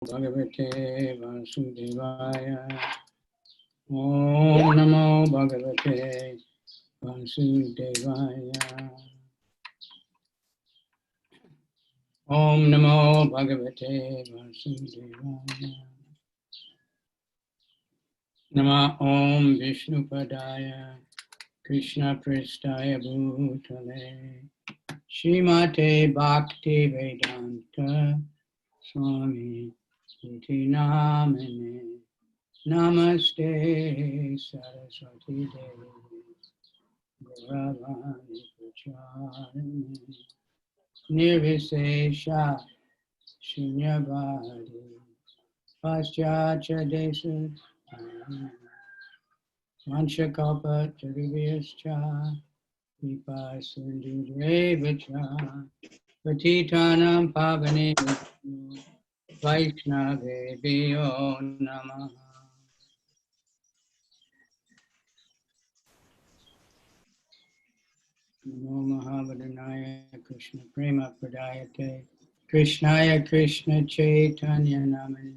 Bhagavate Vasudevaya. Om Namo Bhagavate Vasudevaya. Om Namo Bhagavate Vasudevaya. Nama Om Vishnupadaya Krishna Pristaya Bhutale Shrimate Bhakti Vedanta Swami Iti Namane Namaste Saraswati Devi Gauravani Pracharine Nirvisesha Shunyavadi Paschatya Desa Vanchakalpa Tariviyascha Vipa Sindhurevacha Patitanam Pavane Vaishnavebhyo Namaha. Namo Mahavadhanaya Krishna Prema Pradayate Krishnaya Krishna Chaitanya Namane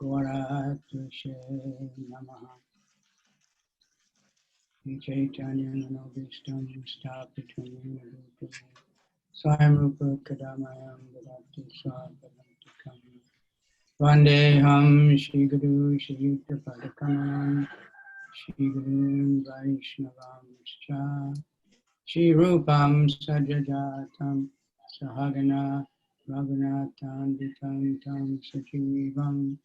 Gauratushe Namaha. Chaitanya Nanobhistam Sthapitam Swayam Rupa Kadamayam Vidati Swapadantikam Vandeham Shri Guru Shri Yuta Padakamanam Shri Guru Vaishnavam Shri Rupam Sajajatam Sahagana Raghunatham Vitam Tam Sachivam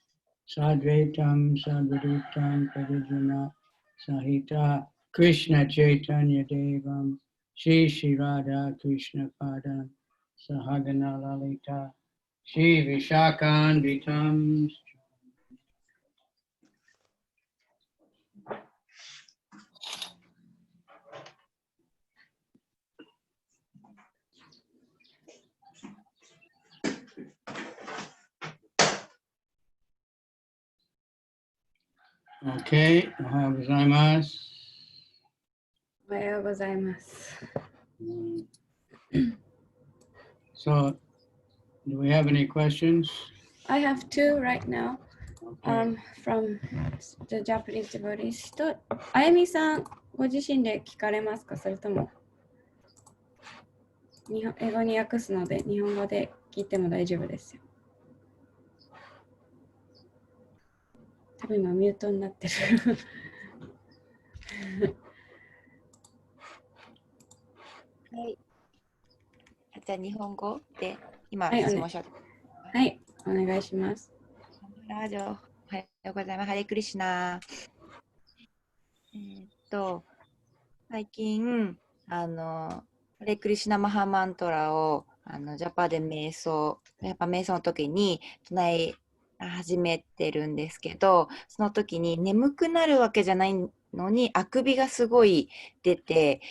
Sadvaitam Sadvadutam Padijana Sahita Krishna Chaitanya Devam Shri Shri Radha Krishna Padam Sahagana Lalita Shri Vishakan Vitam. Okay, ohayou gozaimasu. Ohayou gozaimasu. So, do we have any questions? I have two right now. Okay. From the Japanese devotees. あやみさん、ご自身で聞かれますか？それとも英語に訳すので、日本語で聞いても大丈夫ですよ。多分今ミュートになってる。はい。じゃあ日本語で今質問しよう。はい、お願いします。ラジオ、おはようございます。ハレクリシナ。最近ハレクリシナマハマントラをジャパで瞑想の時に唱え始めてるんですけど、その時に眠くなるわけじゃないのにあくびがすごい出て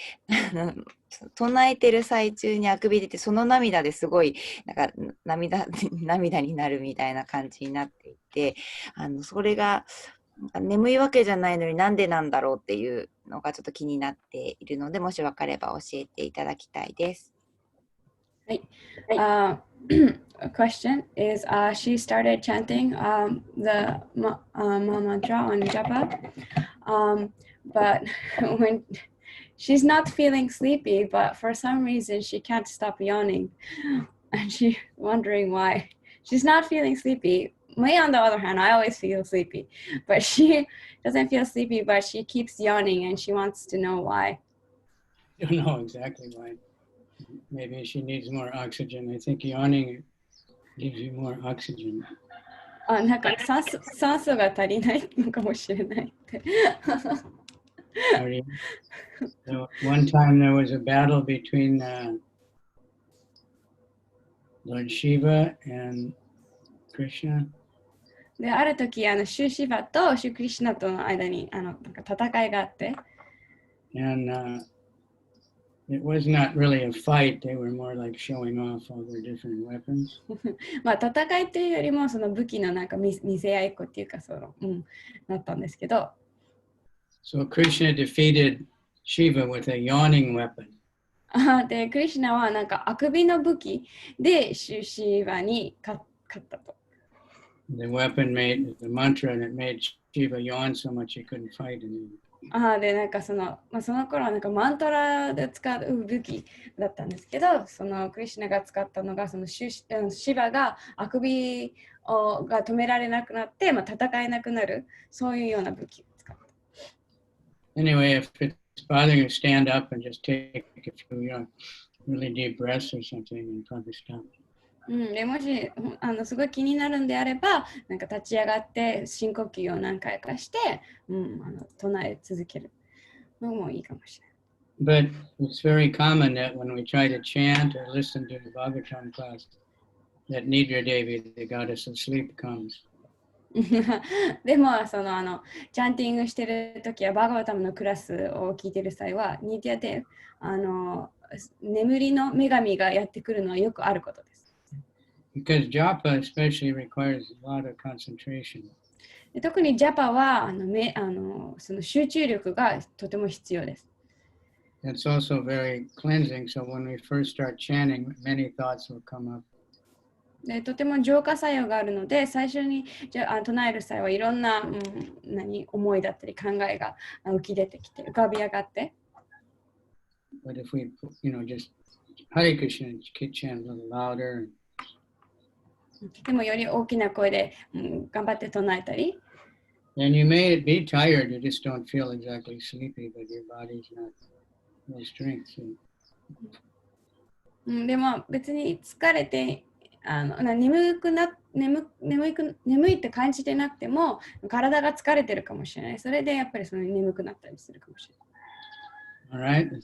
唱えてる最中にあくび出て、その涙ですごいなんか涙になるみたいな感じになっていて、それがなんか眠いわけじゃないのになんでなんだろうっていうのがちょっと気になっているので、もし分かれば教えていただきたいです。はい。A question is, she started chanting the mantra on japa, but when she's not feeling sleepy, but for some reason she can't stop yawning, and she's wondering why. She's not feeling sleepy. Me, on the other hand, I always feel sleepy, but she doesn't feel sleepy, but she keeps yawning and she wants to know why. I don't know exactly why. Maybe she needs more oxygen. I think yawning gives you more oxygen. なんか酸素が足りないのかもしれないって。So one time there was a battle between Lord Shiva and Krishna. で、ある時、シュシヴァとシュクリシュナとの間になんか戦いがあって。And it was not really a fight. They were more like showing off all their different weapons. まあ戦いというよりもその武器のなんか見せ合いっこっていうかなったんですけど。So Krishna defeated Shiva with a yawning weapon. で、クリシュナはなんかあくびの武器でシュシヴァに勝ったと。The weapon made the mantra, and it made Shiva yawn so much he couldn't fight anymore. で、なんかその頃はなんかマントラで使う武器だったんですけど、そのクリシュナが使ったのが、そのシバがあくびが止められなくなって、戦えなくなる、そういうような武器を使った。Anyway, if it's bothering you, stand up and just take a few, really deep breaths or something and probably stop. でもしすごい気になるんであれば、なんか立ち上がって深呼吸を何回かして、唱え続けるのもいいかもしれない。But it's very common that when we try to chant or listen to the Bhagavatam class, that Nidra Devi, the goddess of sleep, comes. でもチャンティングしてるときやバーガバタムのクラスを聞いてる際は、ニティアで眠りの女神がやってくるのはよくあることです。Because japa especially requires a lot of concentration. 特にジャパはその集中力がとても必要です。It's also very cleansing, so when we first start chanting, many thoughts will come up. でとても浄化作用があるので、最初に唱える際はいろんな、思いだったり考えが浮き出てきて浮かび上がって。But if we, just Hare Krishna, chant a little louder. でもより大きな声で、頑張って唱えたり。And you may be tired, you just don't feel exactly sleepy, but your body's not no strength. So. でも別に疲れて眠いって感じてなくても体が疲れてるかもしれない。それでやっぱり眠くなったりするかもしれない。All right, but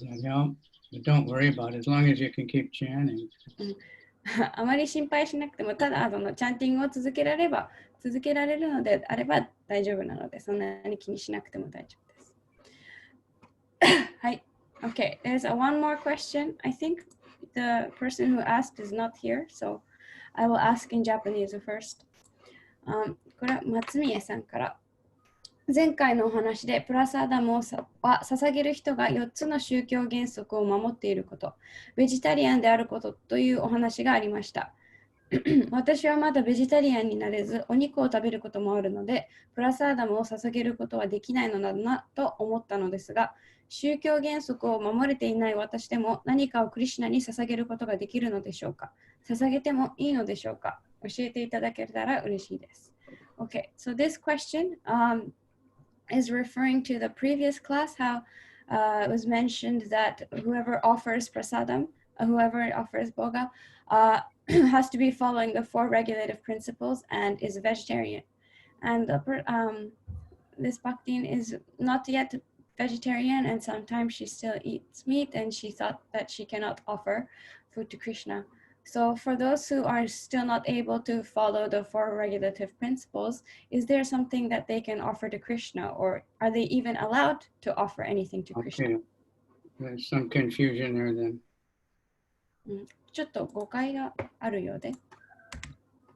don't worry about it as long as you can keep chanting. あまり心配しなくても、ただチャンティングを続けられるのであれば大丈夫なので、そんなに気にしなくても大丈夫です。はい。Okay, there's one more question. I think the person who asked is not here, so I will ask in Japanese first. これは松宮さんから。前回のお話でプラサーダムは捧げる人が4つの宗教原則を守っていること、ベジタリアンであることというお話がありました。私はまだベジタリアンになれず、お肉を食べることもあるので、プラサーダムを捧げることはできないのだなと思ったのですが、宗教原則を守れていない私でも何かをクリシュナに捧げることができるのでしょうか？捧げてもいいのでしょうか？教えていただけたら嬉しいです。Okay, so this question is referring to the previous class, how it was mentioned that whoever offers prasadam, whoever offers boga, has to be following the 4 regulative principles and is a vegetarian. And this Bhaktin is not yet vegetarian, and sometimes she still eats meat, and she thought that she cannot offer food to Krishna. So for those who are still not able to follow the 4 regulative principles, is there something that they can offer to Krishna, or are they even allowed to offer anything to Krishna? Okay, there's some confusion there then. ちょっと誤解があるようで。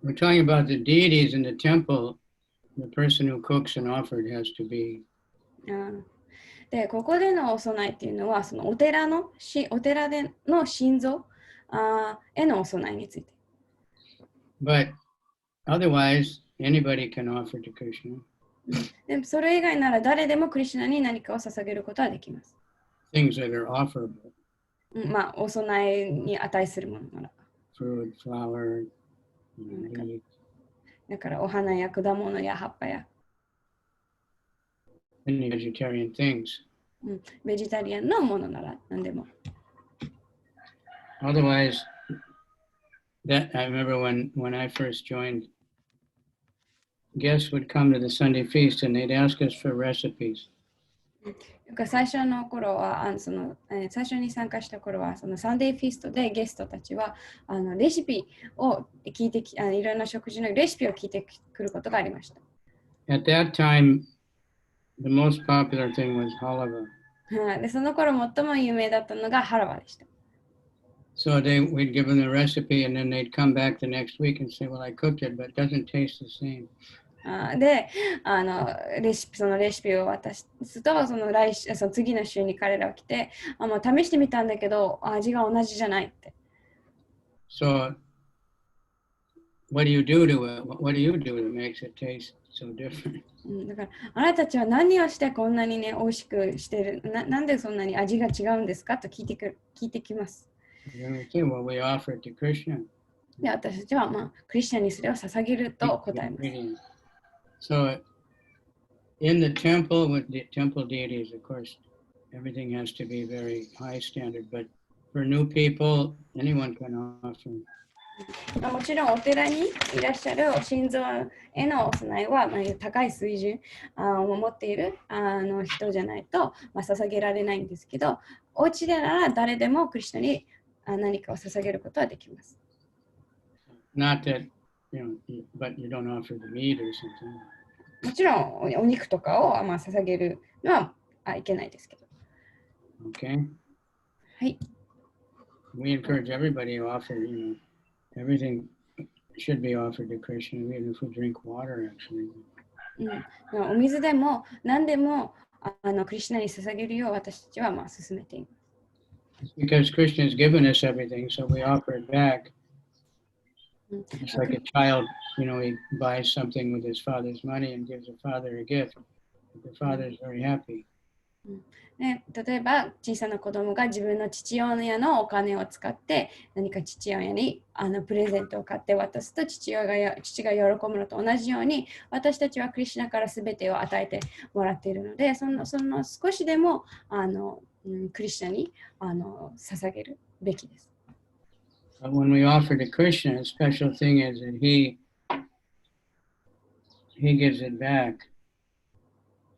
We're talking about the deities in the temple. The person who cooks and offered has to be. で、ここでのお供えっていうのは、そのお寺での神像へのお供えについて。But otherwise, anybody can offer to Krishna. でそれ以外なら誰でもクリシュナに何かを捧げることはできます。Things that are offerable. お供えに値するものなら。Food, flower, meat. だからお花や果物や葉っぱや。Any vegetarian things. ベジタリアンのものなら何でも。Otherwise, I remember when I first joined, guests would come to the Sunday feast and they'd ask us for recipes. 最初の頃は最初に参加した頃はそのサンデーフィストでゲストたちはレシピを聞いていろんな食事のレシピを聞いてくることがありました。At that time, the most popular thing was halava. でその頃最も有名だったのがハラワでした。So we'd give them the recipe and then they'd come back the next week and say, well, I cooked it, but it doesn't taste the same. で、そのレシピを渡すと、その次の週に彼らが来て、もう試してみたんだけど、味が同じじゃないって。So what do you do to it? What do you do that makes it taste so different? だからあなたたちは何をしてこんなにね美味しくしてるなんでそんなに味が違うんですかと聞いてきます。Then we say, well, we offer it to Krishna. で私たちは、クリスチャンにそれを捧げると答えます。So in the temple, with the temple deities, of course, everything has to be very high standard, but for new people, anyone can offer. もちろんお寺にいらっしゃる心臓へのお供えは、高い水準を持っている人じゃないと、捧げられないんですけど、お家でなら誰でもクリスチャンに何かを捧げることはできます。Not that, but you don't offer the meat or something. もちろんお肉とかを捧げるのはいけないですけど。Okay. はい。We encourage everybody to offer, everything should be offered to Krishna, even if we drink water, actually. お水でも何でもクリシュナに捧げるよう私たちは勧めています。Because Krishna has given us everything, so we offer it back. It's like a child, he buys something with his father's money and gives the father a gift. The father is very happy. 例えば小さな子供が自分の父親のお金を使って何か父親にプレゼントを買って渡すと父が喜ぶのと同じように私たちはクリシュナから全てを与えてもらっているのでその少しでもクリシュナに捧げるべきです。But when we offer to Krishna, a special thing is that he gives it back.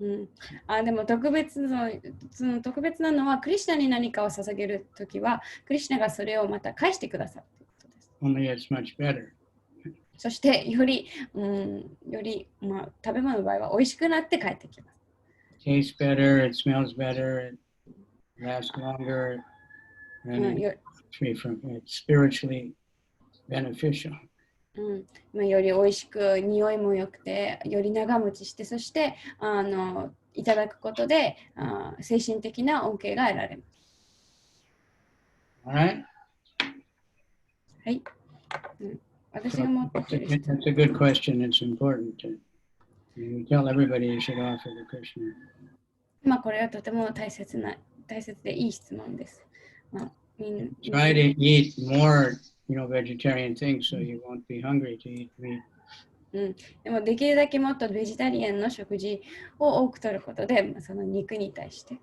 でも特別なのはクリシュナに何かを捧げるときはクリシュナがそれをまた返してくださるということです。Only it's much better. そしてより、食べ物の場合は美味しくなって帰ってきます。It tastes better, it smells better, it lasts longer, and it's spiritually beneficial. より美味しく匂いも良くてより長持ちしてそしていただくことで精神的な恩恵が得られます。Alright? はい。私が持っている質問。That's a good question. It's important. You tell everybody you should offer to Krishna. これはとても大切でいい質問です。Try to eat more, vegetarian things so you won't be hungry to eat meat. でもできるだけもっとベジタリアンの食事を多く取ることで、その肉に対して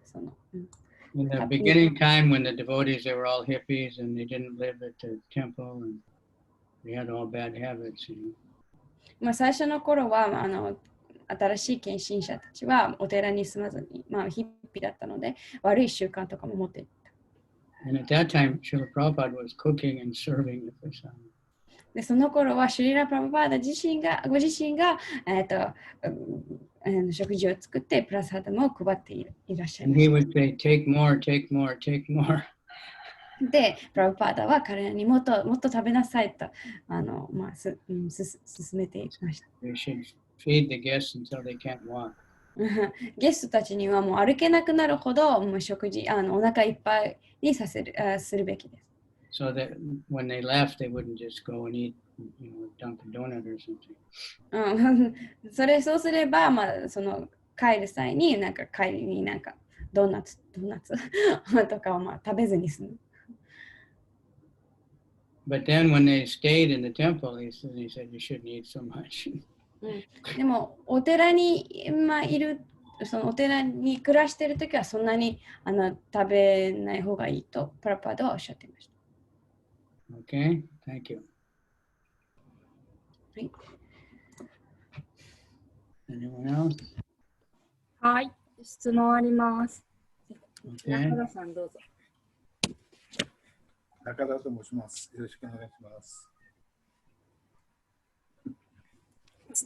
In the beginning time when the devotees, they were all hippies and they didn't live at the temple and they had all bad habits. 最初の頃は新しい献身者たちはお寺に住まずに、ヒッピーだったので悪い習慣とかも持っていた。And at that time, Srila Prabhupada was cooking and serving the prasad. でその頃はシュリラ・プラブパーダご自身が、食事を作ってプラサダムを配っていらっしゃいました。And he would say, take more, take more, take more. で、プラブパーダは彼らにもっと食べなさいと勧めていました。They should feed the guests until they can't walk. ゲストたちにはもう歩けなくなるほど食事お腹いっぱいにするべきです。So that when they left, they wouldn't just go and eat, Dunkin' Donut or something. そうすれば、その帰る際に帰りにドーナツとかを食べずに済む。But then when they stayed in the temple, he said you shouldn't eat so much. でもお寺にいるそのお寺に暮らしているときはそんなに食べない方がいいとプラパードはおっしゃっていました。Okay, thank you. はい。Anyone else? はい、質問あります。Okay. 中田さんどうぞ。中田と申します。よろしくお願いします。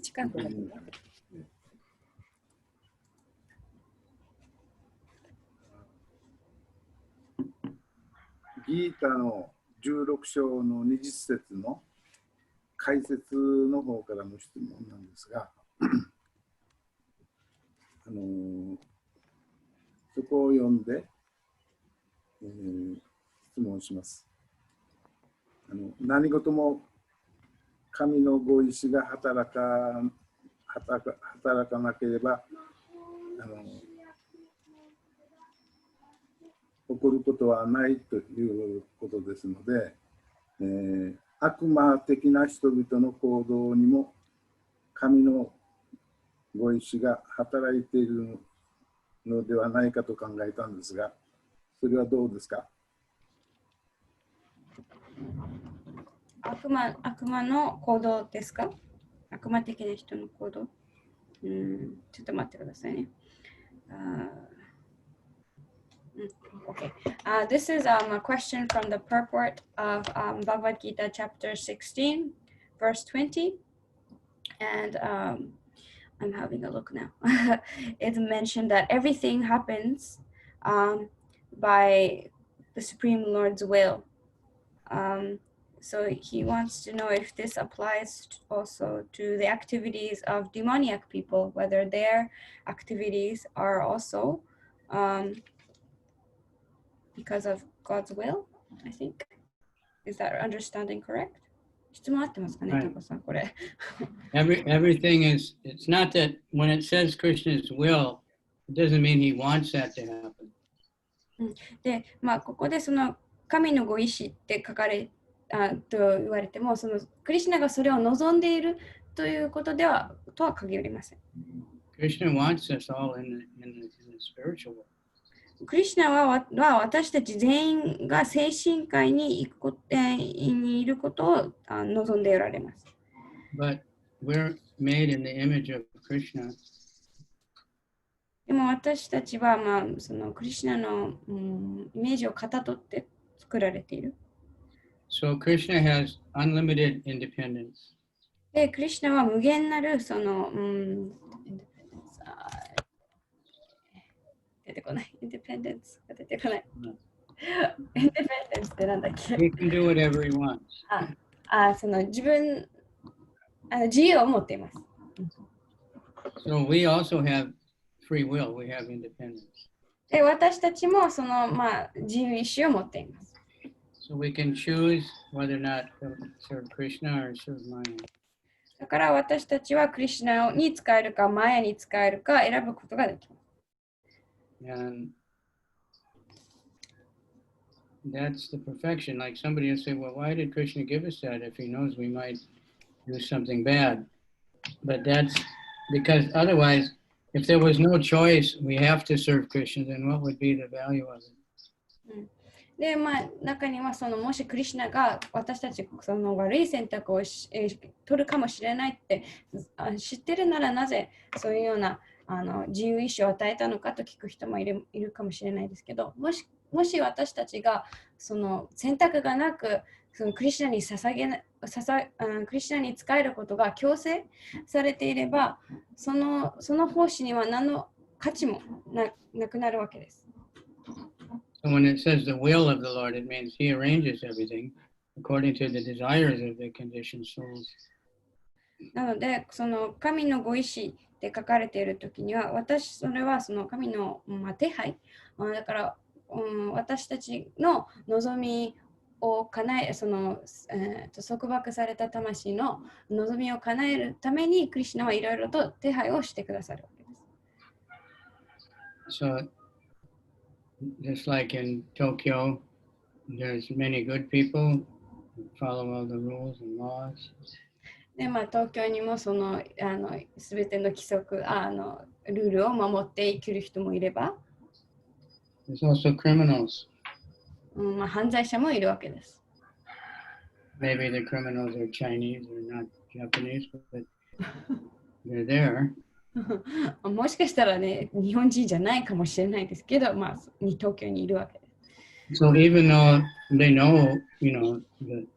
近くに。ギータの16章の20節の解説の方からの質問なんですが、そこを読んで、質問します。何事も神のご意志が働かなければ起こることはないということですので、悪魔的な人々の行動にも神のご意志が働いているのではないかと考えたんですが、それはどうですか？悪魔の行動ですか？悪魔的な人の行動？ちょっと待ってくださいね。Okay. This is a question from the purport of Bhagavad Gita chapter 16, verse 20. And I'm having a look now. It's mentioned that everything happens by the Supreme Lord's will. So he wants to know if this applies also to the activities of demoniac people, whether their activities are also because of God's will, I think. Is that understanding correct? 質問合ってますかね、タコさん、これ。Everything is, it's not that when it says Krishna's will, it doesn't mean he wants that to happen. で、ここでその神のご意志って書かれと言われても、そのクリシュナがそれを望んでいるということではとは限りません。Krishna wants us all in the spiritual world. クリシュナは私たち全員が精神界にいることを望んでおられます。But we're made in the image of Krishna. でも私たちは、そのクリシュナの、イメージをかたどって作られている。So Krishna has unlimited independence. で、クリシュナは無限なるその、出てこない。インディペンデンスが出てこない。インディペンデンスってなんだっけ？ He can do whatever he wants. その自由を持っています。So we also have free will. We have independence. で、私たちもその、自由意志を持っています。So we can choose whether or not to serve Krishna or serve Maya. だから私たちはクリシュナに使えるか、マヤに使えるか選ぶことができます。And that's the perfection. Like somebody will say, well, why did Krishna give us that if he knows we might do something bad? But that's because otherwise, if there was no choice, we have to serve Krishna, then what would be the value of it? で、中にはもしクリシュナが私たちその悪い選択を取るかもしれないって知ってるならなぜそういうような自由意志を与えたのかと聞く人もいるかもしれないですけど、もし私たちがその選択がなくそのクリシュナにクリシュナに仕えることが強制されていれば、その奉仕には何の価値もなくなるわけです。So when it says the will of the Lord, it means he arranges everything according to the desires of the conditioned souls. なので、その神のご意志で書かれているときには、それはその神の、手配、だから、私たちの望みを叶え、束縛された魂の望みを叶えるために、クリシュナはいろいろと手配をしてくださるわけです。So, just like in Tokyo, there's many good people who follow all the rules and laws. で、東京にもそのすべての規則、ルールを守って生きる人もいれば、There's also criminals. 犯罪者もいるわけです。Maybe the criminals are Chinese or not Japanese, but they're there. もしかしたらね、日本人じゃないかもしれないですけど、東京にいるわけです。So even though they know,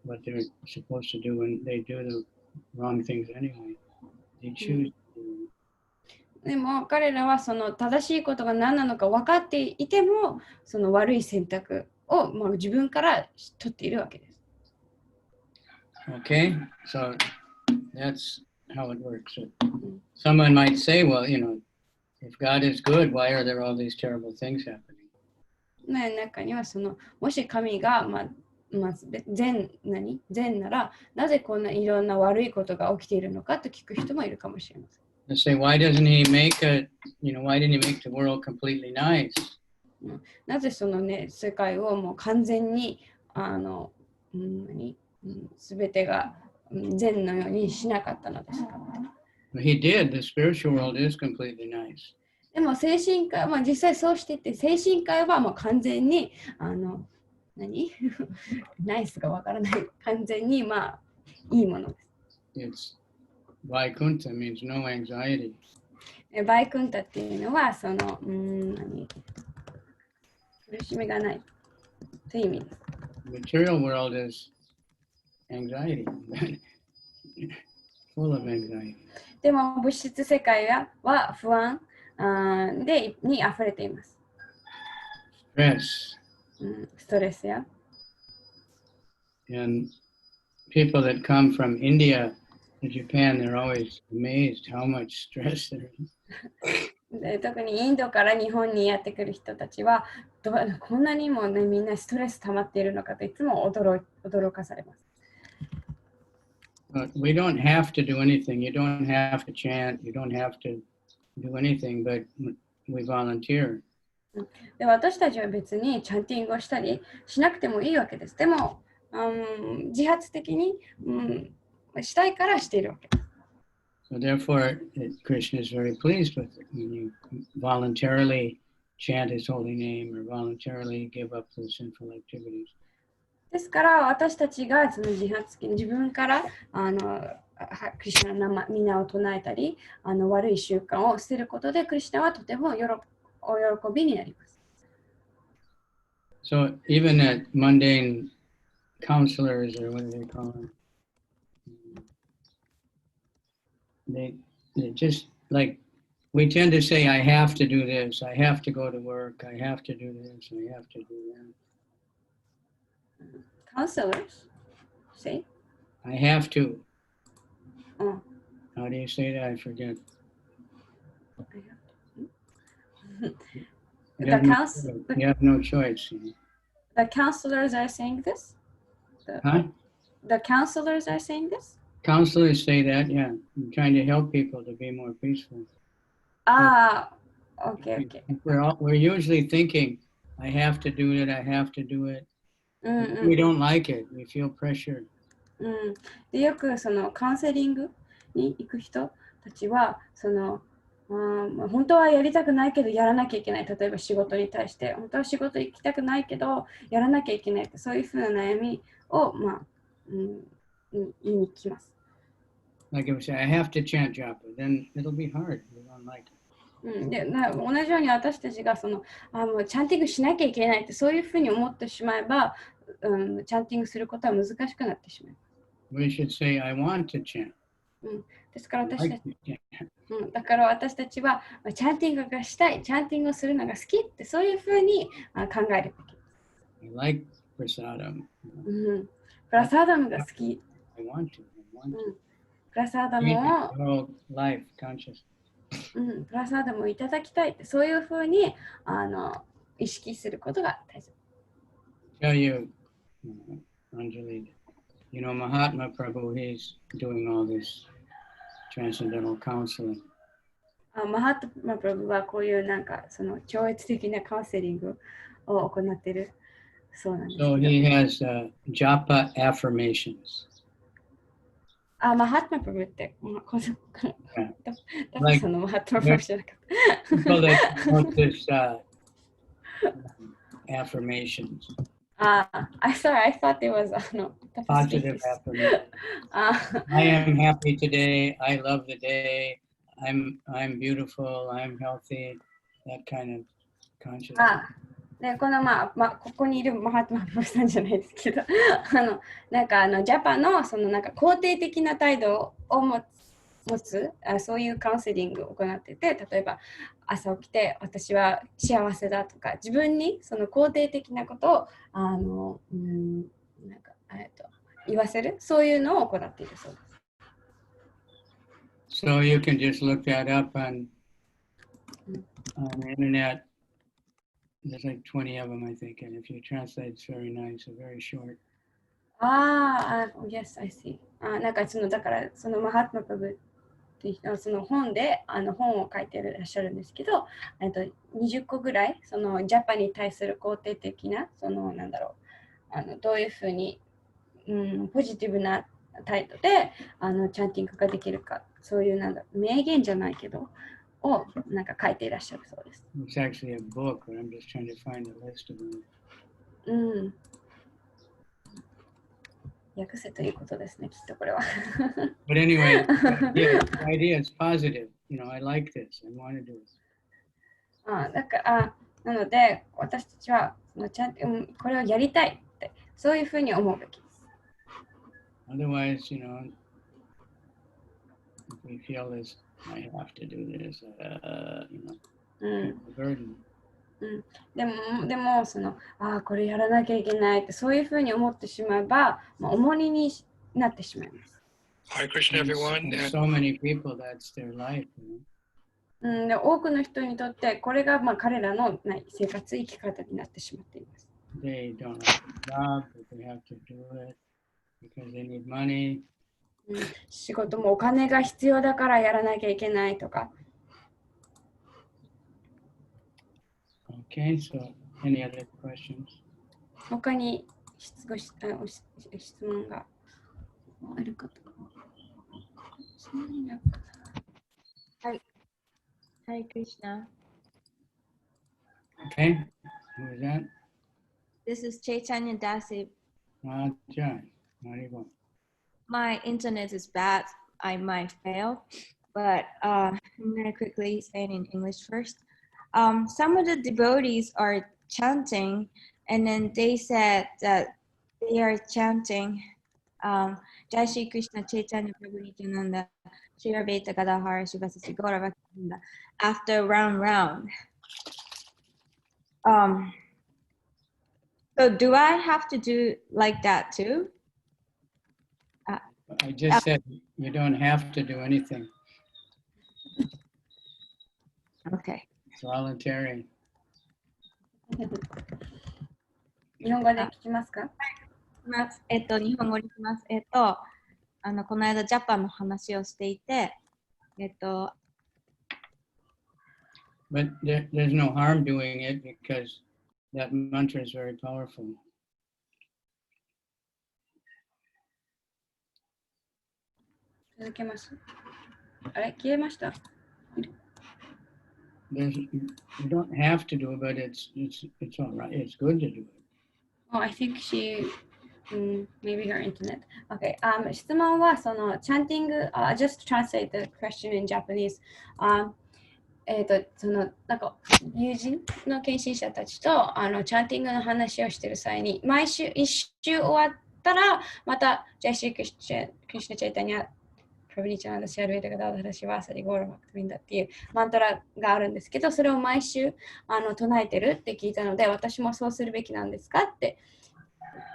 what they're supposed to do when they do the wrong things anyway, they choose to do. でも彼らはその正しいことが何なのか分かっていても、その悪い選択を自分から取っているわけです。Okay, so that's how it works. Someone might say, well, if God is good, why are there all these terrible things happening? 中にはもし神が、まあ、善なら、なぜこんないろんな悪いことが起きているのかと聞く人もいるかもしれません。Let's say, why doesn't he make why didn't he make the world completely nice? なぜそのね、世界をもう完全に、すべてが善のようにしなかったのですか？ He did. The spiritual world is completely nice. でも精神科医、まあ、実際そうしてて、精神科医はもう完全に、ナイスがわからない。完全に、まあ、いいものです。It's Vaikuntha means no anxiety. バイクンタっていうのは、その、苦しみがないという意味です。Material world is anxiety. Full of anxiety. でも物質世界は不安に溢れています。Stress. ストレスや。And people that come from India to Japan, they're always amazed how much stress there is. で特にインドから日本にやってくる人たちはこんなにも、ね、みんなストレス溜まっているのかといつも驚かされます。But we don't have to do anything. You don't have to chant. You don't have to do anything, but we volunteer. で私たちは別にチャンティングをしたりしなくてもいいわけです。でも、自発的に、したいからしているわけです。So therefore, Krishna is very pleased with it when you voluntarily chant his holy name or voluntarily give up the sinful activities. ですから私たちがその自発的に自分からクリシュナの皆を唱えたり悪い習慣を捨てることでクリシュナはとてもお喜びになります。So even at mundane counselors or what do they call them? They just like we tend to say, I have to do this, I have to go to work, I have to do this, I have to do that. Counselors say? I have to. Oh. How do you say that? I forget. You have no choice. The counselors are saying this? The counselors are saying this? Counselors say that, yeah. I'm trying to help people to be more peaceful. Okay. We're usually thinking, I have to do it, I have to do it. We don't like it. We feel pressure. でよくそのカウンセリングに行く人たちはその本当はやりたくないけどやらなきゃいけない。例えば仕事に対して本当は仕事行きたくないけどやらなきゃいけないってそういうふうな悩みを言いに来ます。Like if we say, I have to chant japa, then it'll be hard. We don't like it. で同じように私たちがそのもうチャンティングしなきゃいけないってそういうふうに思ってしまえば、チャンティングすることは難しくなってしまいます。We should say, I want to chant. ですから私たち、だから私たちはチャンティングがしたい、チャンティングをするのが好きってそういうふうに考えるべきです。I like prasadam. プラサーダムが好き。I want to. プラサーダムを、life, conscious. プラサーダムをいただきたいってそういうふうに意識することが大切。Tell you, Anjali, you know Mahatma Prabhu, he's doing all this transcendental counseling. マハトマプラブはこういうなんかその超越的なカウンセリングを行っているそうなんです。So he has japa affirmations. マハトマプラブって、そのマハトマプラブじゃなかった。People that want this affirmations. I thought it was positive affirmation. I am happy today. I love the day. I'm beautiful. I'm healthy. That kind of consciousness. でこのここにいるマハトマプラブさんじゃないですけどなんかジャパのそのなんか肯定的な態度を持つそういうカウンセリングを行っていて、例えば朝起きて私は幸せだとか自分にその肯定的なことをなんか言わせるそういうのを行っているそうです。So you can just look that up on the internet. There's like 20 of them, I think, and if you translate, it's very nice, very short. Yes, I see. なんかだからそのマハトマ・プブっていう人はその本で本を書いていらっしゃるんですけど、20個ぐらいそのジャパンに対する肯定的なそのなんだろうどういうふうに、ポジティブな態度でチャンティングができるか、そういうなんだ名言じゃないけどをなんか書いていらっしゃるそうです。It's actually a book, but I'm just trying to find a list of them. 訳せということですね、きっとこれは。But anyway, the idea is positive. You know, I like this. I want to do this. だからなので私たちはこれをやりたいってそういうふうに思うべきです。Otherwise, you know, if we feel this, I have to do this, you know, a burden. でもこれやらなきゃいけないってそういうふうに思ってしまえば、重荷になってしまいます。Hi, Krishna, everyone. So many people, that's their life. You know? で多くの人にとってこれが彼らの生活、生き方になってしまっています。They don't have a job, but they have to do it because they need money. 仕事もお金が必要だからやらなきゃいけないとか。Okay, so any other questions? 他に質問があるかと。はい。Hare Krishna. Okay, who is that? This is Chaitanya Dasi. Jai. My internet is bad. I might fail, but I'm going to quickly say it in English first. Some of the devotees are chanting, and then they said that they are chanting Jai Shri Krishna Chaitanya Prabhu Nityananda Shri Advaita Gadadhara Srivasasi Gaura Bhaktivinoda after round. So do I have to do like that too? I just said you don't have to do anything. Okay. It's voluntary. 日本語で聞きますか？日本語にします。この間ジャパンの話をしていて、But there's no harm doing it because that mantra is very powerful. 続けます。あれ消えました。You don't have to do it, but it's all right. It's good to do it. Oh, I think maybe her internet. Okay. 質問はそのチャンティング、just translate the question in Japanese. そのなんか友人の献身者たちとチャンティングの話をしている際に毎週一周終わったらまたジャイシークリシナチャイタニャプラブニチャナダシアルエダガダダシワーサリゴーラマクトミンダっていうマントラがあるんですけど、それを毎週唱えてるって聞いたので、私もそうするべきなんですかって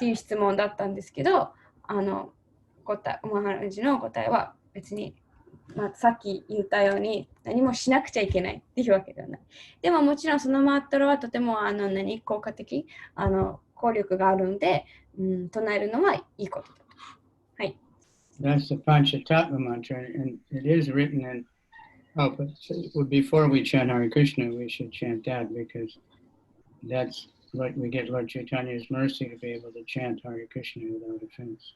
いう質問だったんですけど、マハラジの答えは別に、さっき言ったように何もしなくちゃいけないっていうわけではない。でももちろんそのマントラはとても効果的効力があるんで、唱えるのはいいことだと。はい。That's the Panchatattva mantra, and it is written in. Oh, but before we chant Hare Krishna, we should chant that because that's like we get Lord Chaitanya's mercy to be able to chant Hare Krishna without offense.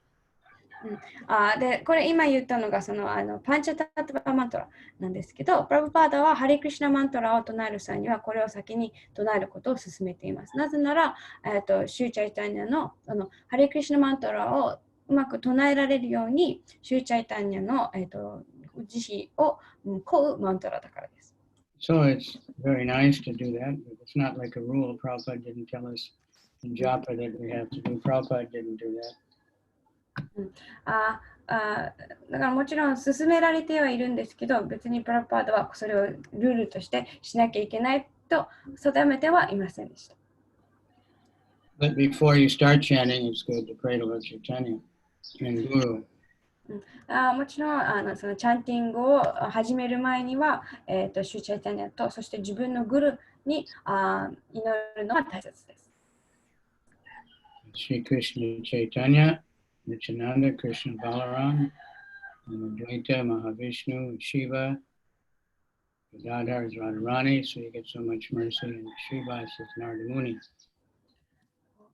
でこれ今言ったのがそのパンチャタッタマントラなんですけど、プラブパーダはハリクリシュナマントラを唱える際にはこれを先に唱えることを勧めています。なぜなら、シューチャイタニャのハリクリシュナマントラをうまく唱えられるようにシューチャイタニャの、慈悲を請うマントラだからです。So it's very nice to do that, but it's not like a rule. Prabhupada didn't tell us in Japa that we have to do. Prabhupada didn't do that. だからもちろん勧められてはいるんですけど、別にプラパードはそれをルールとしてしなきゃいけないと定めてはいませんでした。But before you start chanting, it's good to pray to Lord Chaitanya and Guru. もちろんそのチャンティングを始める前には、シューチャイタニャとそして自分のグルに祈るのが大切です。Shri Krishna Chaitanya, Nityananda, Krishna Balaram, and Advaita, Mahavishnu, Shiva. Radha is Radharani, so you get so much mercy, and Shiva is Narada Muni.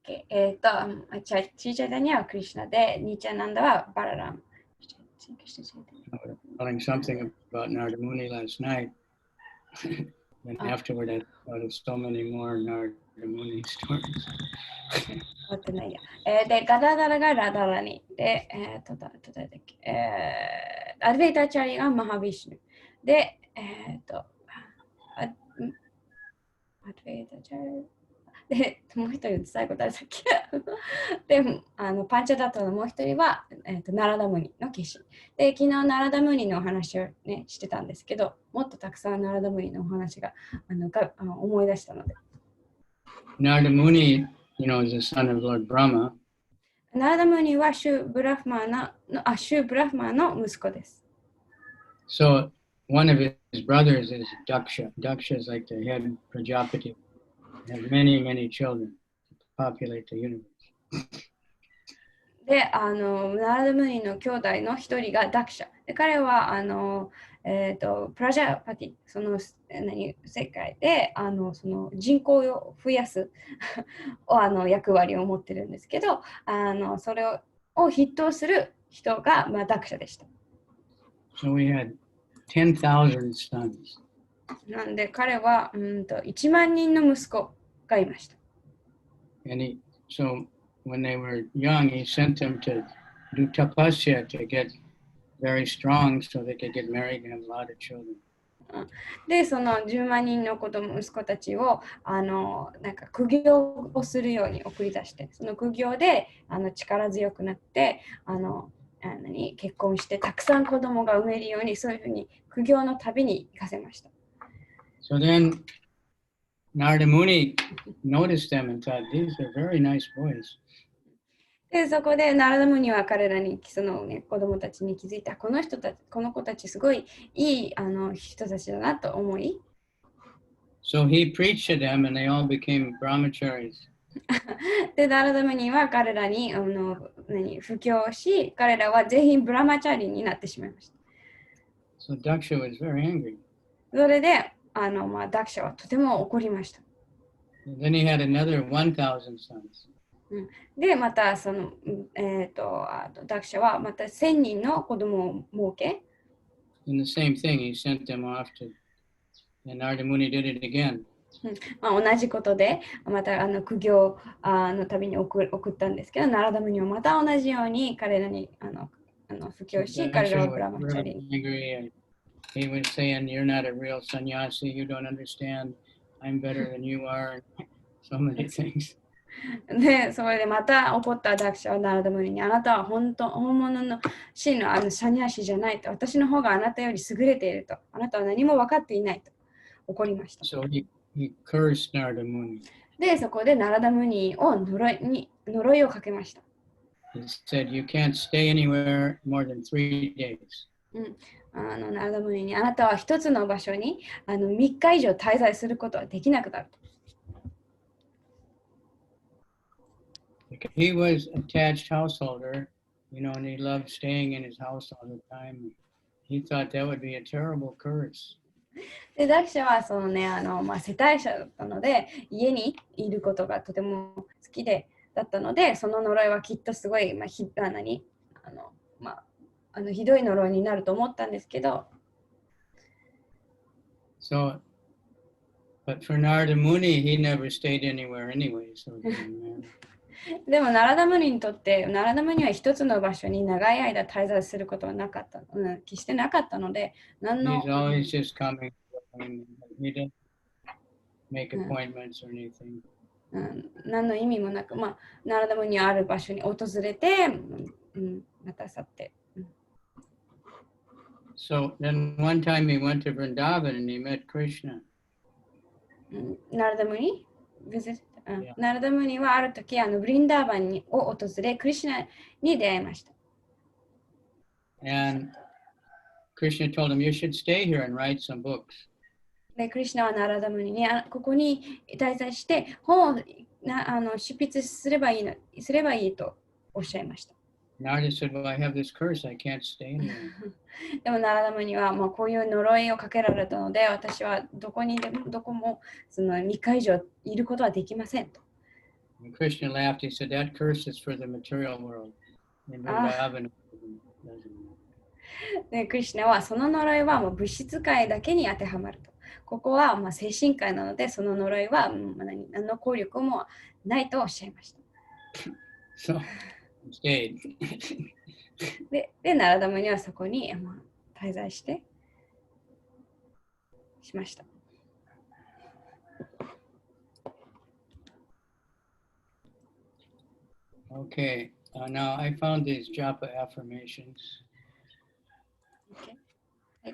Okay. チーチャイタニアはクリシュナで、ニチャナンダはバララム。Telling something about Narada Muni last night. Then afterward, I thought of so many more Narada Muni stories. 待ってないや。で、ガダダラがラダラニ。で、アドベイタチャリがマハビシュヌ。で、アドベイタチャリ。で、もう一人最後誰だっけで、パンチャダットのもう一人は、ナラダムニの化身。で、昨日ナラダムニのお話をね、してたんですけど、もっとたくさんナラダムニのお話が思い出したので。Narada Muni, you know, is the son of Lord Brahma. ナラダムニはシュブラフマーの息子です。So one of his brothers is Daksha. Daksha is like the head Prajapati. He has many, many children to populate the universe. で、ナラダムニの兄弟の一人がダクシャ。で、彼はプラジャパティ、その世界でその人口を増やす役割を持ってるんですけど、それを筆頭する人が、ダクシャでした。So we had 10,000 sons. なんで彼は1万人の息子がいました。And so when they were young, he sent them to do tapasya to get very strong so they could get married and have a lot of children. で、その10万人の息子たちをなんか苦行をするように送り出して、その苦行で力強くなって結婚してたくさん子供が産めるように、そういうふうに苦行の旅に行かせました。So then Narada Muni noticed them and thought, these are very nice boys. で、そこでナラダムニは彼らにその、子供たちに気づいた。この子たちすごいいい人たちだなと思い。So he preached to them and they all became brahmacharis. で、ナラダムニは彼らに布教し、彼らは全員ブラマチャリになってしまいました。So Daksha was very angry. それで、ダクシャはとても怒りました。Then he had another 1,000 sons. で、またその、ダクシャはまた1000人の子供を設け。And the same thing, he sent them off to, and Narada Muni did it again. 同じことで、また苦行の旅に送ったんですけど、ナラダムニはまた同じように彼らに布教し、彼らをブラマチャリに。He was saying, you're not a real sannyasi, you don't understand, I'm better than you are, so many things. で、それでまた怒ったダクシャはナラダムニに、あなたは本物の真のサニャシじゃないと、私の方があなたより優れていると、あなたは何も分かっていないと怒りました。So he cursed Narada Muni. で、そこでナラダムニを呪いをかけました。He said, you can't stay anywhere more than 3 days. ナラダムニに、あなたは一つの場所に3日以上滞在することはできなくなると。He was an attached householder, you know, and he loved staying in his house all the time. He thought that would be a terrible curse. で、ダクシャはそのね、世帯者だったので、家にいることがとても好きだったので、その呪いはきっとすごい、ひどい呪いになると思ったんですけど。So, but for Narada Muni, he never stayed anywhere anyway, so it didn't matter. でもナラダムニにとって、ナラダムニは一つの場所に長い間滞在することはなかった、決してなかったので、何の He's always just coming, and he didn't make appointments or anything. 何の意味もなく、ナラダムニはある場所に訪れて、また去って。So then one time he went to Vrindavan and he met Krishna. ナラダムニナラダムニはある時ブリンダーバンを訪れ、クリシュナに出会いました。And Krishna told him, you should stay here and write some books. で、クリシュナはナラダムニに、ここに滞在して本を執筆すればいいとおっしゃいました。Narada said, well, I have this curse, I can't stay anywhere. でもナラダムにはもうこういう呪いをかけられたので、私はどこにでもどこもその3日以上いることはできませんと。And Krishna laughed. He said, that curse is for the material world. In Vrindavan, it doesn't. でクリシュナはその呪いはもう物質界だけに当てはまると。ここはまあ精神界なので、その呪いは何の効力もないとおっしゃいました。So, stayed. で、ナラダムにはそこに、まあ、滞在してしました。Okay, now I found these japa affirmations. Okay. I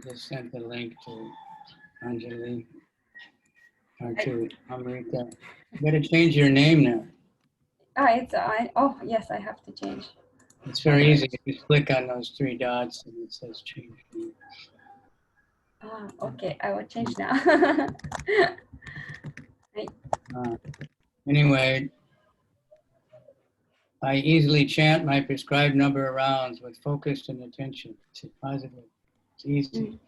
just sent the link to Anjali or to Amrita. You gotta change your name now. Oh, yes, I have to change. It's very easy. You just click on those 3 dots and it says change name. Okay, I will change now. Anyway, I easily chant my prescribed number of rounds with focused and attention. It's positive. It's easy.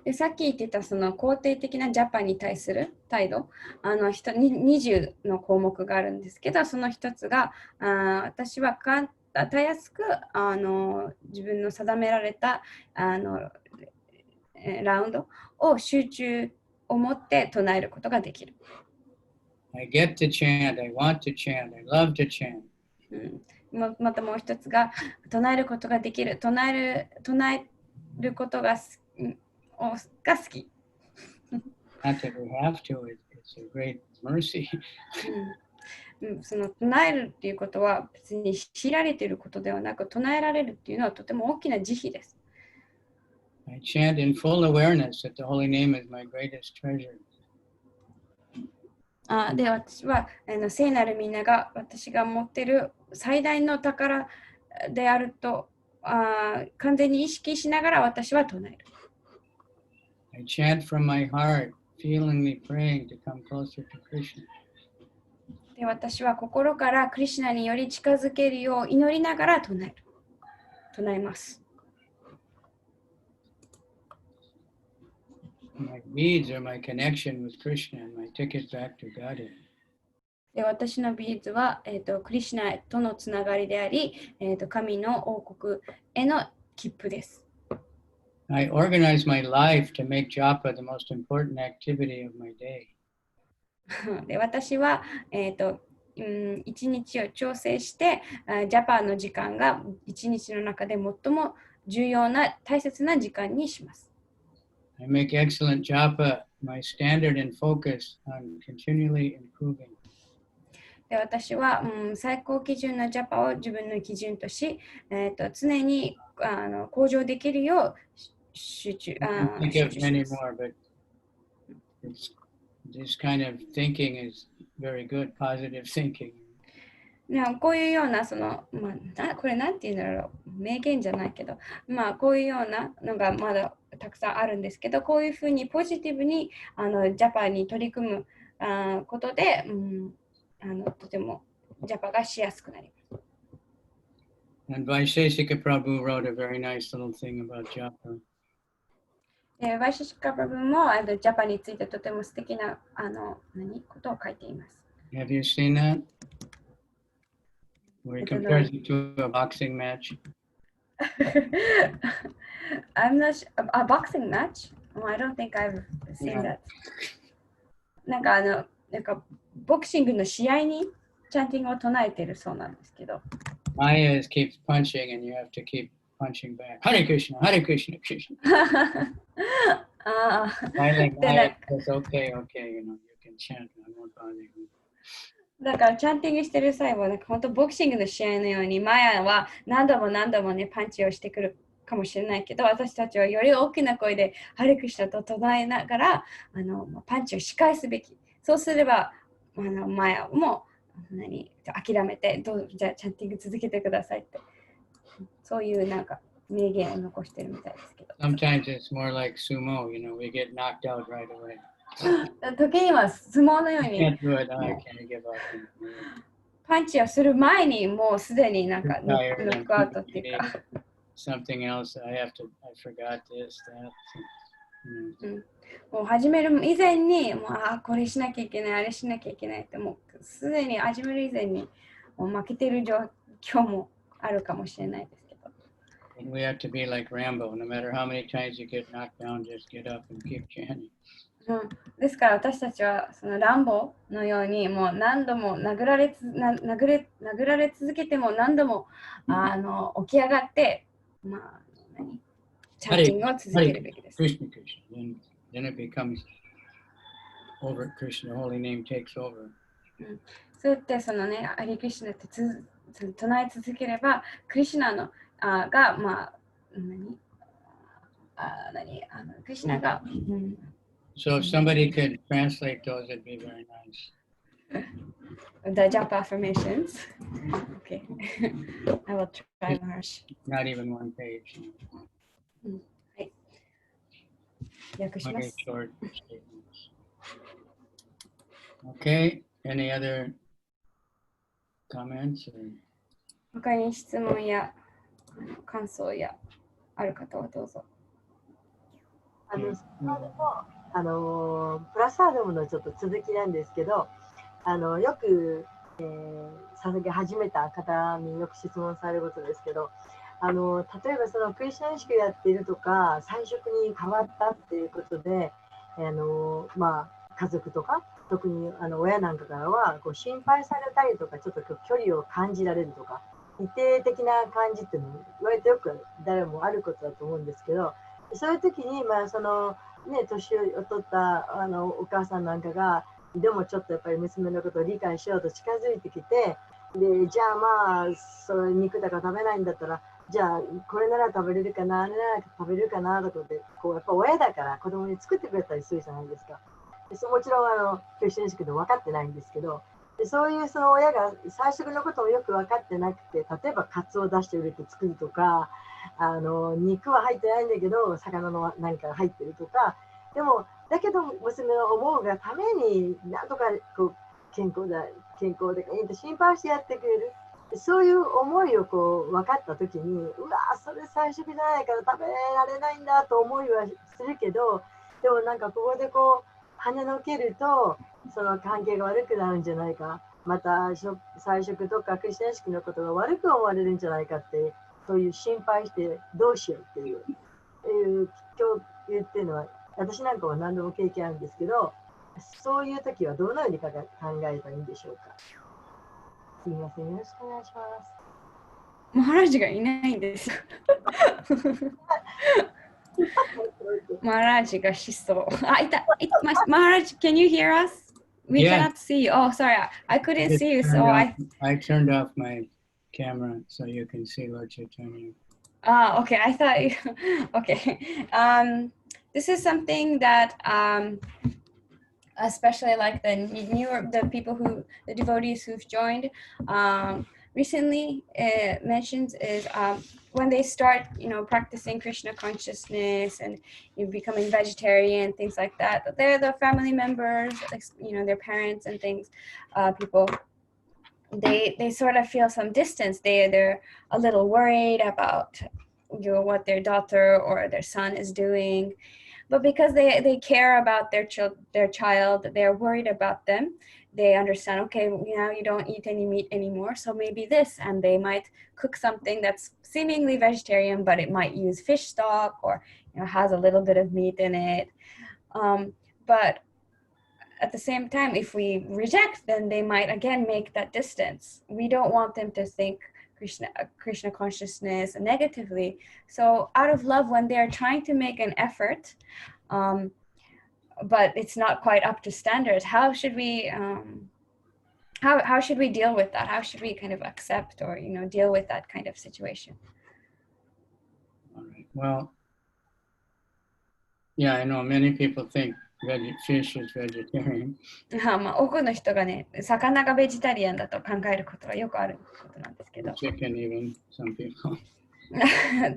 でさっき言ってたその肯定的なジャパに対する態度、20の項目があるんですけど、その一つが私はたやすく自分の定められたラウンドを集中を持って唱えることができる。I get to chant, I want to chant, I love to chant. またもう一つが唱えることができる、唱えることが好き。Not that we have to, it's a great mercy. その唱えるっていうことは別に知られていることではなく、唱えられるっていうのはとても大きな慈悲です。I chant in full awareness that the holy name is my greatest treasure. で、私は聖なるみんなが私が持っている最大の宝であると完全に意識しながら私は唱える。I chant from my heart, feelingly praying to come closer to Krishna. で、私は心からクリシュナにより近づけるよう祈りながら唱えます。My beads are my connection with Krishna and my ticket back to Godhead. で、私のビーズは、クリシュナとのつながりであり、神の王国への切符です。I organize my life to make japa the most important activity of my day. で、私は、一日を調整して、ジャパンの時間が一日の中で最も重要な大切な時間にします。I make excellent japa my standard and focus on continually improving. で、私は、最高基準のジャパを自分の基準とし、常に向上できるよう集中。I think of many more, but this kind of thinking is very good, positive thinking. こういうようなこれなんていうんだろう、名言じゃないけど、こういうようなのがまだたくさんあるんですけど、こういうふうにポジティブにジャパンに取り組むことで、とてもジャパンがしやすくなります。And Vaisheshika Prabhu wrote a very nice little thing about japa. バイシェシカプラブもジャパンについてとても素敵なことを書いています。Have you seen that? Where he compares it to a boxing match. I'm not sure. A boxing match? Oh, I don't think I've seen that. なんかボクシングの試合にチャンティングを唱えているそうなんですけど。Maya keeps punching and you have to keep punching back. Hare Krishna, Hare Krishna, Krishna. Finally, Maya says, okay, you can chant. I won't bother you. だからチャンティングしてる際は本当ボクシングの試合のようにマヤは何度もねパンチをしてくるかもしれないけど、私たちはより大きな声でハレクリシュナと唱えながらパンチを仕返すべき。そうすればマヤも諦めてじゃあチャンティング続けてくださいって、そういう名言を残してるみたいですけど。Sometimes it's more like sumo, we get knocked out right away. 時には相撲のようにパンチをする前にもうすでになんかノックアウトっていうか。Something else, I forgot this, that. もう始める以前に、もうこれしなきゃいけない、あれしなきゃいけないって、もうすでに始める以前にもう負けてる状況もあるかもしれないですけど。And we have to be like Rambo. No matter how many times you get knocked down, just get up and keep chanting. ですから私たちはそのランボのようにもう何度も殴られ続けても何度も起き上がって、まあ、チャンティングを続けるべきです。Krishna, then it becomes over. Krishna, the holy name takes over. そうやってそのね、アリクリシュナって唱え続ければ、クリシュナのが、まあ、クリシュナが、So if somebody could translate those, it'd be very nice. The jump affirmations. Okay. I will try Maharaj. Not even one page. はい。訳しま Very す。short statements. Okay. Any other comments? Or? 他に質問や感想やある方はどうぞ。プラスアダムのちょっと続きなんですけど、よく、捧げ始めた方によく質問されることですけど、例えばそのクリスチャン意識をやっているとか、菜食に変わったっていうことで、まあ、家族とか、特に親なんかからはこう心配されたりとか、ちょっと距離を感じられるとか、否定的な感じっていうのも割とよく誰もあることだと思うんですけど、そういう時に、まあそのね、年を取ったお母さんなんかが、でもちょっとやっぱり娘のことを理解しようと近づいてきて、でじゃあまあそういう肉だから食べないんだったら、じゃあこれなら食べれるかな、あれなら食べれるかなとかで、こうやっぱ親だから子供に作ってくれたりするじゃないですか。でもちろん教師の意識で分かってないんですけど、でそういうその親が菜食のことをよく分かってなくて、例えばカツを出して売れて作るとか、肉は入ってないんだけど魚の何かが入ってるとか、でもだけど娘の思うがためになんとかこう健康で心配してやってくれる、そういう思いをこう分かった時に、うわそれ菜食じゃないから食べられないんだと思いはするけど、でもなんかここでこう跳ねのけるとその関係が悪くなるんじゃないか、また菜食とかクリスチャン意識のことが悪く思われるんじゃないかって、そういう心配してどうしようっていう今日言ってるのは、私なんかは何度も経験あるんですけど、そういう時はどのように考えればいいんでしょうか。すみません、よろしくお願いします。マハラージがいないんです。マハラージが失踪。いた。マハラージ、can you hear us? We cannot see you. Oh, sorry, I couldn't see you, so I turned off my camera so you can see what you're turning. Okay. I thought you. Okay. This is something that especially like the people the devotees who've joined recently mentions is when they start, practicing Krishna consciousness and becoming vegetarian, things like that. They're the family members, their parents and things, people. They sort of feel some distance. They're a little worried about what their daughter or their son is doing. But because they care about their child, they're worried about them. They understand, okay, you don't eat any meat anymore, so maybe this, and they might cook something that's seemingly vegetarian, but it might use fish stock or has a little bit of meat in it. But at the same time, if we reject, then they might again make that distance. We don't want them to think Krishna consciousness negatively. So out of love, when they're trying to make an effort, but it's not quite up to standards, how should we how should we deal with that? How should we kind of accept or deal with that kind of situation? All right. Well, yeah, I know many people think fish is vegetarian. 多くの人がね、魚がベジタリアンだと考えることがよくあることなんですけど。Chicken even, some people.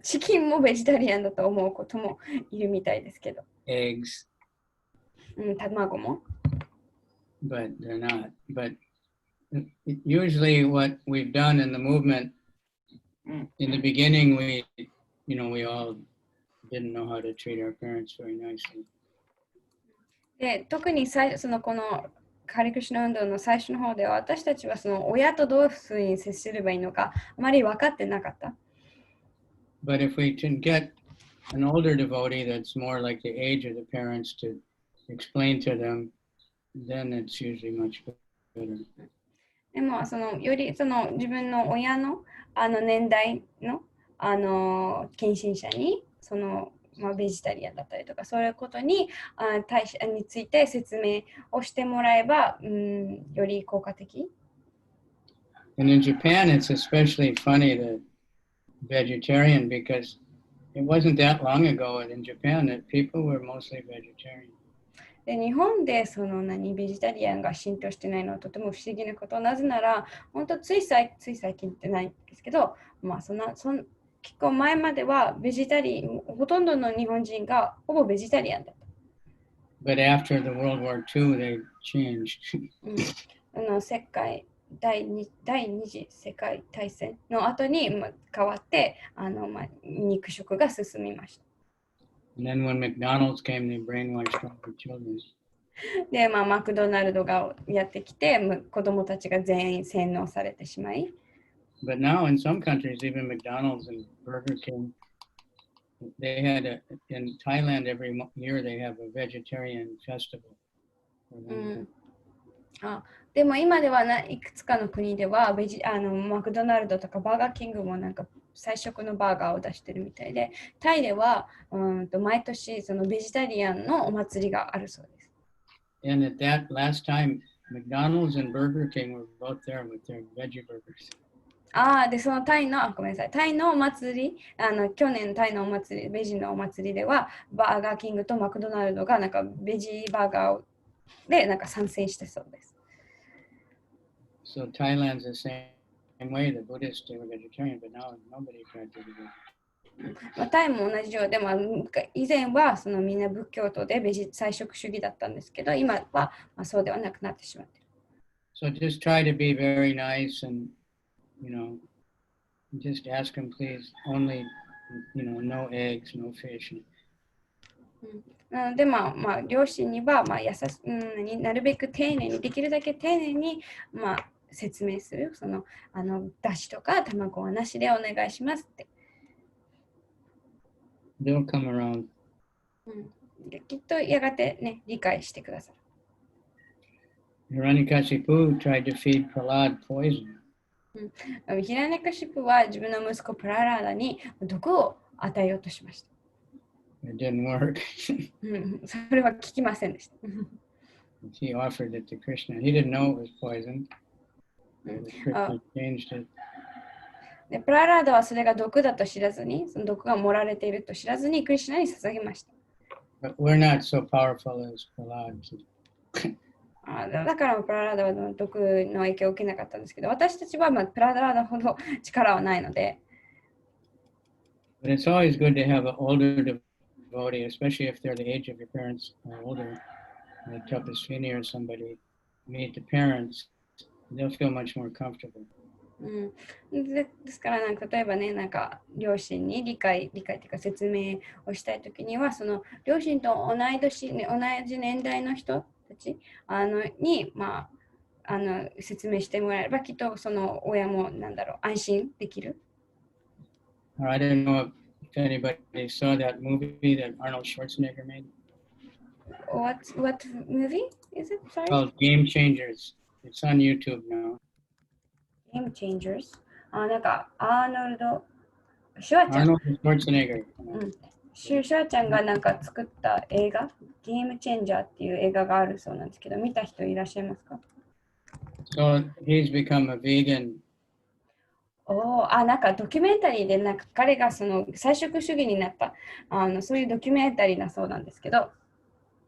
チキンもベジタリアンだと思うこともいるみたいですけど。Eggs. 卵も。But they're not. But usually what we've done in the movement, in the beginning, we all didn't know how to treat our parents very nicely. で、特にこのカリクシュナ運動の最初の方では、私たちはその親とどういうふうに接すればいいのか、あまり分かってなかった。But if we can get an older devotee that's more like the age of the parents to explain to them, then it's usually much better. でもより自分の親の年代の近親者にベジタリアンだったりとかそういうことについて説明をしてもらえば、より効果的。And in Japan, it's especially funny that vegetarian because it wasn't that long ago in Japan that people were mostly vegetarian. で日本でベジタリアンが浸透してないのはとても不思議なこと。なぜなら本当つい最近ってないんですけど、結構前まではほとんどの日本人がほぼベジタリアンだった。But after the World War II, they changed. 第二次世界大戦の後に変わって肉食が進みました。And then when McDonald's came, they brainwashed all the children. で、マクドナルドがやってきて、子供たちが全員洗脳されてしまい。But now in some countries, even McDonald's and Burger King, they had in Thailand every year they have a vegetarian festival. でも今ではいくつかの国ではマクドナルドとかバーガーキングも菜食のバーガーを出してるみたいで、タイでは毎年ベジタリアンのお祭りがあるそうです。And at that last time, McDonald's and Burger King were both there with their veggie burgers. で、ごめんなさい。タイのお祭り、去年タイのお祭り、ベジのお祭りでは、バーガーキングとマクドナルドがベジバーガーで参戦してそうです。So Thailand's the same way. The Buddhists, they were vegetarian, but now nobody tried to be vegetarian. タイも同じようで、以前はみんな仏教徒で菜食主義だったんですけど、今はそうではなくなってしまっている。So just try to be very nice and, just ask them, please, only, no eggs, no fish. なので、両親には、なるべく丁寧に、できるだけ丁寧に、説明する。だしとか卵はなしでお願いしますって。They'll come around. きっとやがてね、理解してくださる。Hiranyakashipu tried to feed Prahlad poison. ヒラネカシプは自分の息子プララーダに毒を与えようとしました。It didn't work. それは聞きませんでした。He offered it to Krishna. He didn't know it was poison. Krishna changed it. でプララーダはそれが毒だと知らずに、その毒が盛られていると知らずにクリシュナに捧げました。But we're not so powerful as Prahlad. だからプララーダは毒の影響を受けなかったんですけど、私たちはプララーダほど力はないので。But it's always good to have an older devotee, especially if they're the age of your parents or older, like Tapaswini or somebody, meet the parents, they'll feel much more comfortable. ですから例えばね、両親に理解というか説明をしたいときには、その両親と同じ年代の人たちに、説明してもらえれば、きっとその親も安心できる。I don't know if anybody saw that movie that Arnold Schwarzenegger made. What movie is it? Sorry. Called Game Changers. It's on YouTube now. Game Changers. アーノルド・シュワちゃん。Arnold Schwarzenegger. シュワちゃんが作った映画、ゲームチェンジャーっていう映画があるそうなんですけど、見た人いらっしゃいますか？ So he's become a vegan. ドキュメンタリーで彼が菜食主義になったそういうドキュメンタリーなそうなんですけど。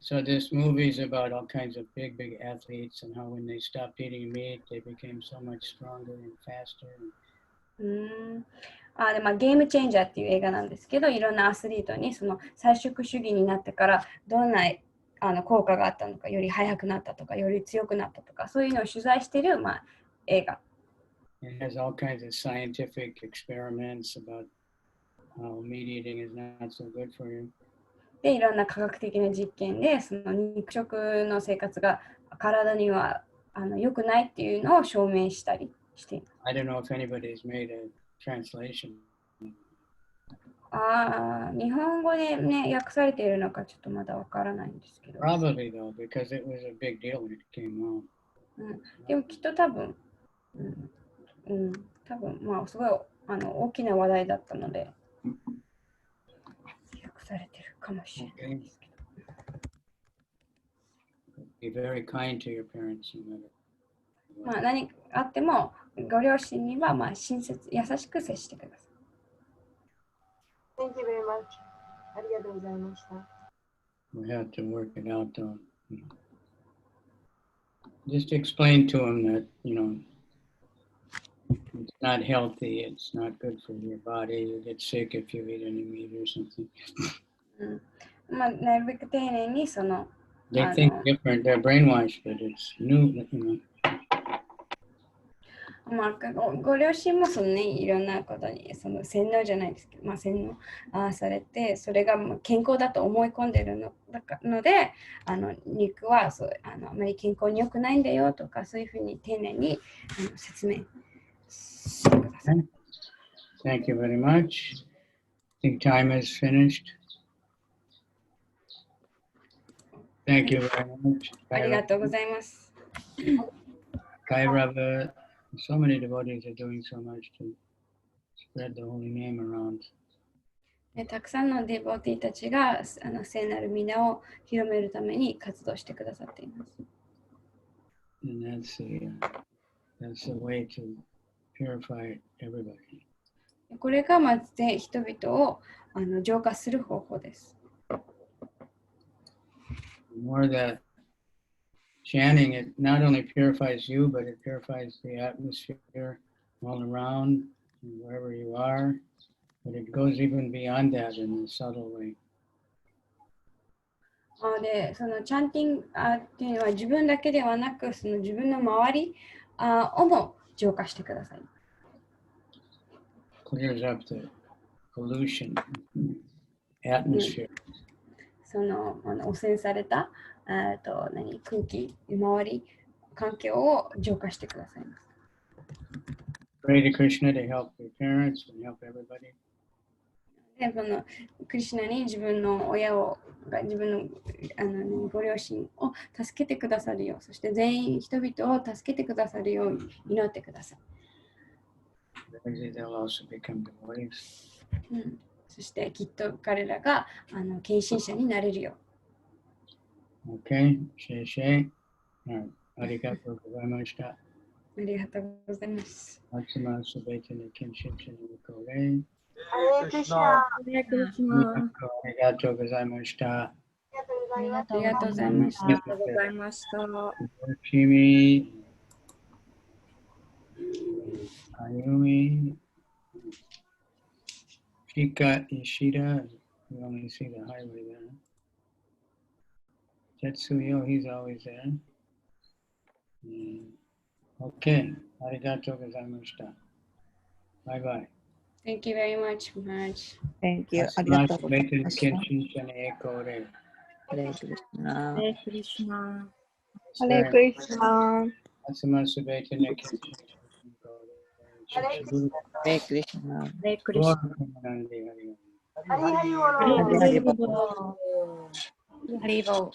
So this movie is about all kinds of big athletes and how when they stopped eating meat, they became so much stronger and faster. でゲームチェンジャーっていう映画なんですけど、いろんなアスリートに菜食主義になってからどんな効果があったのか、より速くなったとか、より強くなったとか、そういうのを取材している、映画。It has all kinds of scientific experiments about how meat eating is not so good for you. で、いろんな科学的な実験で、その肉食の生活が体には良くないっていうのを証明したりしています。I don't know if anybody's made a translation. 日本語でね、訳されているのかちょっとまだわからないんですけど。Probably though, because it was a big deal when it came out. でもきっと多分、多分まあすごい大きな話題だったので、訳されてるかもしれないですけど。Be very kind to your parents no matter. まあ何あってもご両親にはまあ親切、優しく接してください。Thank you very much. ありがとうございました。We have to work it out though. Just explain to them that, it's not healthy, it's not good for your body, you get sick if you eat any meat or something. まあなるべく丁寧にその They think different, they're brainwashed, but it's new, まあ、ご両親もそのね、いろんなことにその洗脳じゃないですけど、まあ、洗脳されて、それが健康だと思い込んでるので、肉はあまり健康に良くないんだよとか、そういうふうに丁寧に説明してください。Thank you very much. I think time is finished. Thank you very much. ありがとうございます。Kairava, so many devotees are doing so much to spread the holy name around. たくさんのデボティたちが聖なる皆を広めるために活動してくださっています。And that's the way to purify everybody. これがまず人々を浄化する方法です。The more that chanting, it not only purifies you, but it purifies the atmosphere all around, wherever you are. But it goes even beyond that in a subtle way. で、そのチャンティングっていうのは自分だけではなく、その自分の周りをも浄化してください。Clears up the pollution, atmosphere. その汚染された空気、周り、環境を浄化してくださいます。Pray to Krishna to help your parents and help everybody. で、このクリシュナに自分の親を、自分のご両親を助けてくださるよう、そして全員人々を助けてくださるように祈ってください。They'll also become devotees. そしてきっと彼らが献身者になれるよ。Okay, Shei. Arigatou gozaimashita. ありがとうございます。Matsuma subete ni kenshin ni kore. ハレークリシナ。Arigatou gozaimashita. ありがとうございました。ありがとうございました。Yoshimi, Ayumi, Shika Ishida. You only see the highway there. Tetsuyo, he's always there. Okay, arigatou gozaimashita. Bye bye. Thank you very much. Thank you. ありがとうござい Matsumasa ました。 kenshin ni kore. ハレークリシナ。ハレークリシナ。ハレークリシナ。 Matsumasa subete ni kenshin ni kore. ハレークリシハレークリシナ。ハレークリシナ。ナ。ハリハリボロ。ハリハリボロ。ハリボー。